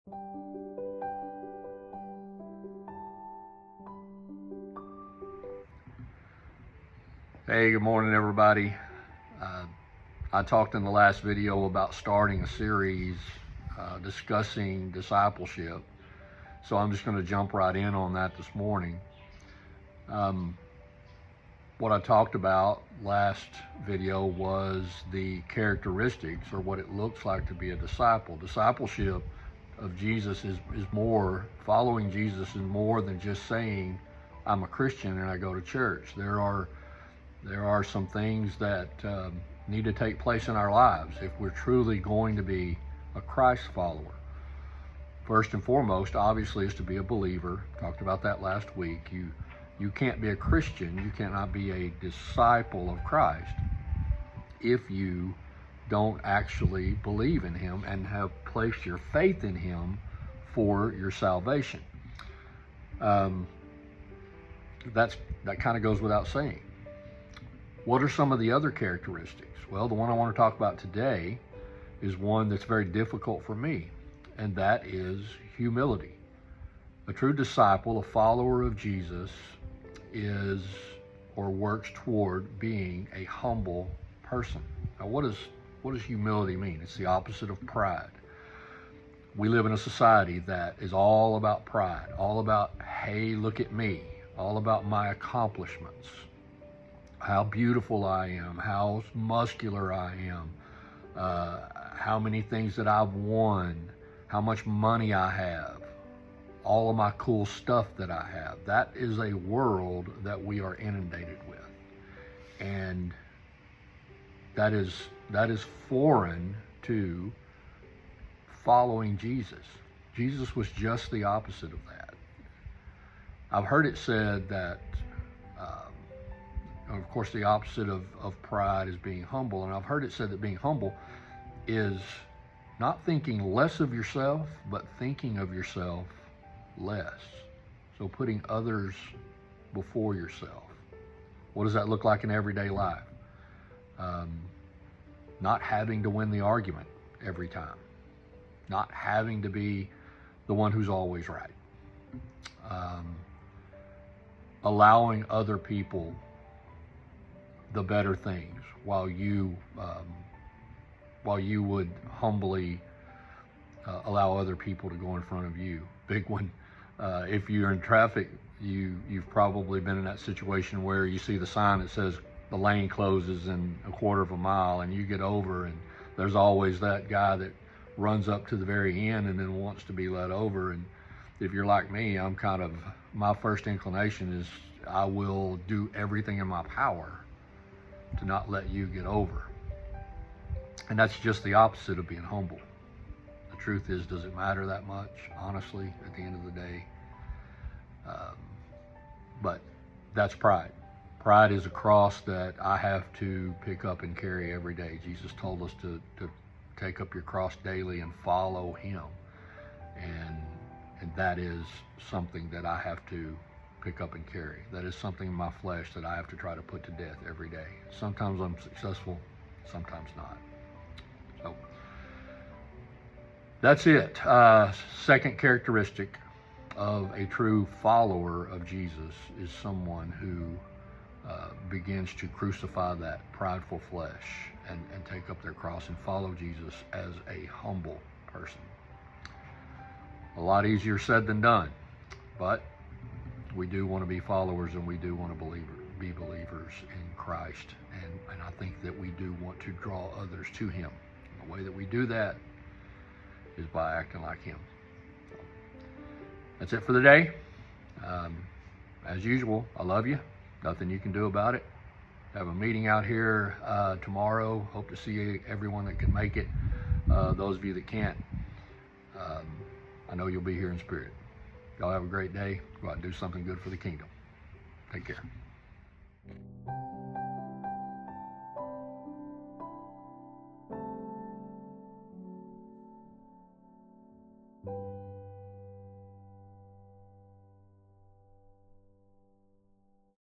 Hey, good morning, everybody. I talked in the last video about starting a series discussing discipleship, so I'm just going to jump right in on that this morning. What I talked about last video was the characteristics, or what it looks like to be a disciple. Discipleship of Jesus is more, following Jesus is more than just saying, I'm a Christian and I go to church. There are some things that need to take place in our lives if we're truly going to be a Christ follower. First and foremost, obviously, is to be a believer. Talked about that last week. You can't be a Christian, you cannot be a disciple of Christ if you don't actually believe in Him and have placed your faith in Him for your salvation. That kind of goes without saying. What are some of the other characteristics? Well, the one I want to talk about today is one that's very difficult for me, and that is humility. A true disciple, a follower of Jesus, is or works toward being a humble person. Now, what does humility mean? It's the opposite of pride. We live in a society that is all about pride, all about, hey, look at me, all about my accomplishments, how beautiful I am, how muscular I am, how many things that I've won, how much money I have, all of my cool stuff that I have. That is a world that we are inundated with. And that is foreign to following Jesus. Jesus was just the opposite of that. I've heard it said that of course, the opposite of pride is being humble. And I've heard it said that being humble is not thinking less of yourself, but thinking of yourself less. So putting others before yourself. What does that look like in everyday life? Not having to win the argument every time. Not having to be the one who's always right. Allowing other people the better things while you would humbly allow other people to go in front of you. Big one. If you're in traffic, you've probably been in that situation where you see the sign that says the lane closes in a quarter of a mile, and you get over, and there's always that guy that runs up to the very end and then wants to be let over. And if you're like me, my first inclination is I will do everything in my power to not let you get over. And that's just the opposite of being humble. The truth is, does it matter that much? Honestly, at the end of the day. But that's pride. Pride is a cross that I have to pick up and carry every day. Jesus told us to take up your cross daily and follow Him. And that is something that I have to pick up and carry. That is something in my flesh that I have to try to put to death every day. Sometimes I'm successful, sometimes not. So that's it. Second characteristic of a true follower of Jesus is someone who begins to crucify that prideful flesh and take up their cross and follow Jesus as a humble person. A lot easier said than done, but we do want to be followers, and we do want to be believers in Christ. And I think that we do want to draw others to Him. And the way that we do that is by acting like Him. So that's it for the day. As usual, I love you. Nothing you can do about it. Have a meeting out here tomorrow. Hope to see everyone that can make it. Those of you that can't, I know you'll be here in spirit. Y'all have a great day. Go out and do something good for the kingdom. Take care.